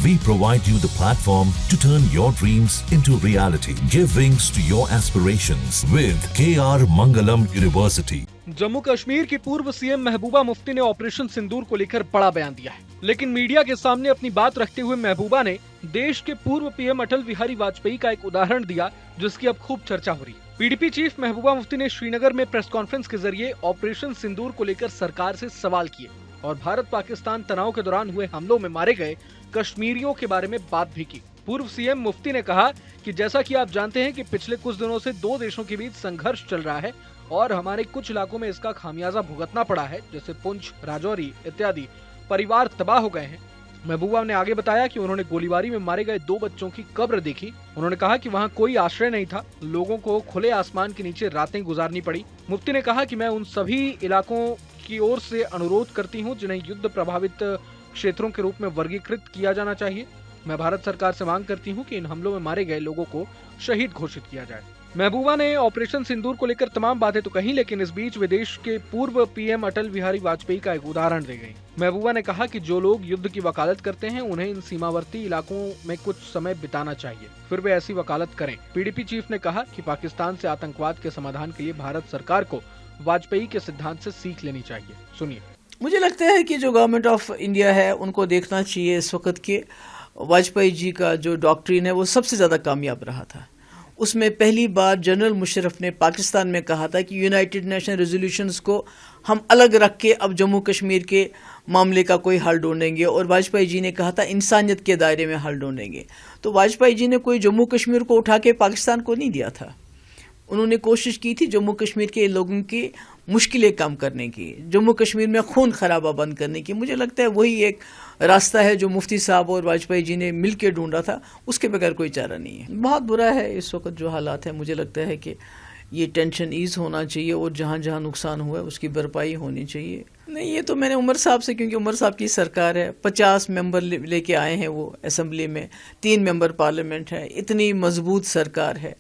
We provide you the platform to turn your dreams into reality. Give wings to your aspirations with KR Mangalam University. Jammu Kashmir की पूर्व CM Mehbooba Mufti ने operation सिंदूर को लेकर बड़ा बयान दिया है, लेकिन मीडिया के सामने अपनी बात रखते हुए महबूबा ने देश के पूर्व पीएम अटल बिहारी वाजपेयी का एक उदाहरण दिया, जिसकी अब खूब चर्चा हो रही है। पीडीपी चीफ महबूबा मुफ्ती ने श्रीनगर में प्रेस कॉन्फ्रेंस के जरिए ऑपरेशन सिंदूर को लेकर सरकार से सवाल किए और भारत पाकिस्तान तनाव के दौरान हुए हमलों में मारे गए कश्मीरियों के बारे में बात भी की। पूर्व सीएम मुफ्ती ने कहा कि जैसा कि आप जानते हैं कि पिछले कुछ दिनों से दो देशों के बीच संघर्ष चल रहा है और हमारे कुछ इलाकों में इसका खामियाजा भुगतना पड़ा है, जैसे पुंछ, राजौरी इत्यादि। परिवार तबाह हो गए हैं। महबूबा ने आगे बताया कि उन्होंने गोलीबारी में मारे गए 2 बच्चों की कब्र देखी। उन्होंने कहा कि वहां कोई आश्रय नहीं था, लोगों को खुले आसमान के नीचे रातें गुजारनी पड़ी। मुफ्ती ने कहा कि मैं उन सभी इलाकों की ओर से अनुरोध करती हूं जिन्हें युद्ध प्रभावित क्षेत्रों के रूप में वर्गीकृत किया जाना चाहिए। मैं भारत सरकार से मांग करती हूं कि इन हमलों में मारे गए लोगों को शहीद घोषित किया जाए। महबूबा ने ऑपरेशन सिंदूर को लेकर तमाम बातें तो कही, लेकिन इस बीच विदेश के पूर्व पीएम अटल बिहारी वाजपेयी का एक उदाहरण दे गई। महबूबा ने कहा कि जो लोग युद्ध की वकालत करते हैं उन्हें इन सीमावर्ती इलाकों में कुछ समय बिताना चाहिए, फिर वे ऐसी वकालत करें। पीडीपी चीफ ने कहा कि पाकिस्तान से आतंकवाद के समाधान के लिए भारत सरकार को वाजपेयी के सिद्धांत से सीख लेनी चाहिए। सुनिए। मुझे लगता है कि जो गवर्नमेंट ऑफ इंडिया है उनको देखना चाहिए इस वक्त के वाजपेयी जी का जो डॉक्ट्रिन है वो सबसे ज़्यादा कामयाब रहा था। उसमें पहली बार जनरल मुशर्रफ ने पाकिस्तान में कहा था कि यूनाइटेड नेशन रेजोल्यूशंस को हम अलग रख के अब जम्मू कश्मीर के मामले का कोई हल ढूंढेंगे, और वाजपेयी जी ने कहा था इंसानियत के दायरे में हल ढूंढेंगे। तो वाजपेयी जी ने कोई जम्मू कश्मीर को उठा के पाकिस्तान को नहीं दिया था। उन्होंने कोशिश की थी जम्मू कश्मीर के लोगों की मुश्किलें कम करने की, जम्मू कश्मीर में खून खराबा बंद करने की। मुझे लगता है वही एक रास्ता है जो मुफ्ती साहब और वाजपेयी जी ने मिल के ढूंढा था, उसके बगैर कोई चारा नहीं है। बहुत बुरा है इस वक्त जो हालात है। मुझे लगता है कि ये टेंशन ईज होना चाहिए और जहाँ जहाँ नुकसान हुआ है उसकी भरपाई होनी चाहिए। नहीं, ये तो मैंने उमर साहब से, क्योंकि उमर साहब की सरकार है, 50 मेंबर लेके आए हैं वो असेंबली में, 3 मेंबर पार्लियामेंट है, इतनी मजबूत सरकार है।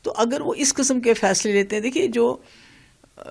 तो अगर वो इस किस्म के फैसले लेते हैं, देखिए जो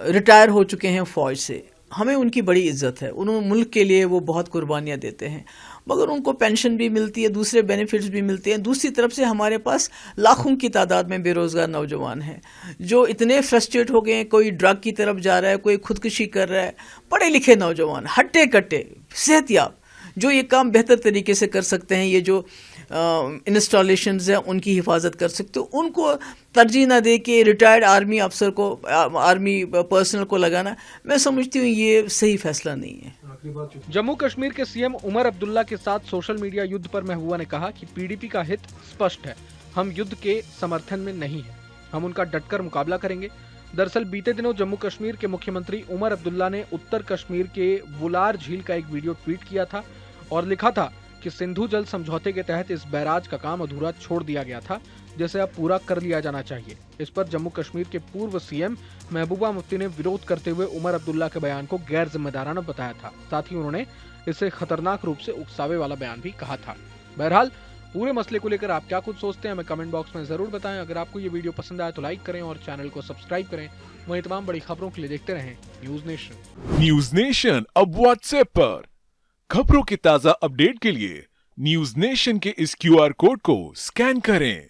रिटायर हो चुके हैं फ़ौज से, हमें उनकी बड़ी इज्जत है, उन्होंने मुल्क के लिए वो बहुत कुर्बानियाँ देते हैं, मगर उनको पेंशन भी मिलती है, दूसरे बेनिफिट्स भी मिलते हैं। दूसरी तरफ से हमारे पास लाखों की तादाद में बेरोज़गार नौजवान हैं जो इतने फ्रस्ट्रेट हो गए हैं, कोई ड्रग की तरफ जा रहा है, कोई खुदकुशी कर रहा है। पढ़े लिखे नौजवान, हट्टे कट्टे, सेहतियाब, जो ये काम बेहतर तरीके से कर सकते हैं, ये जो इंस्टॉलेशंस हैं उनकी हिफाजत कर सकते हो, उनको तरजीह ना दे के रिटायर्ड आर्मी अफसर को, आर्मी पर्सनल को लगाना, मैं समझती हूँ ये सही फैसला नहीं है। जम्मू कश्मीर के सीएम उमर अब्दुल्ला के साथ सोशल मीडिया युद्ध पर महबूबा ने कहा कि पीडीपी का हित स्पष्ट है, हम युद्ध के समर्थन में नहीं है, हम उनका डटकर मुकाबला करेंगे। दरअसल बीते दिनों जम्मू कश्मीर के मुख्यमंत्री उमर अब्दुल्ला ने उत्तर कश्मीर के वुलार झील का एक वीडियो ट्वीट किया था और लिखा था कि सिंधु जल समझौते के तहत इस बैराज का काम अधूरा छोड़ दिया गया था, जिसे अब पूरा कर लिया जाना चाहिए। इस पर जम्मू कश्मीर के पूर्व सीएम महबूबा मुफ्ती ने विरोध करते हुए उमर अब्दुल्ला के बयान को गैर जिम्मेदाराना बताया था। साथ ही उन्होंने इसे खतरनाक रूप से उकसावे वाला बयान भी कहा था। बहरहाल पूरे मसले को लेकर आप क्या कुछ सोचते हैं हमें कमेंट बॉक्स में जरूर बताएं। अगर आपको ये वीडियो पसंद आया तो लाइक करें और चैनल को सब्सक्राइब करें। वहीं तमाम बड़ी खबरों के लिए देखते रहें न्यूज नेशन। न्यूज नेशन अब व्हाट्सएप पर खबरों की ताजा अपडेट के लिए न्यूज नेशन के इस QR कोड को स्कैन करें।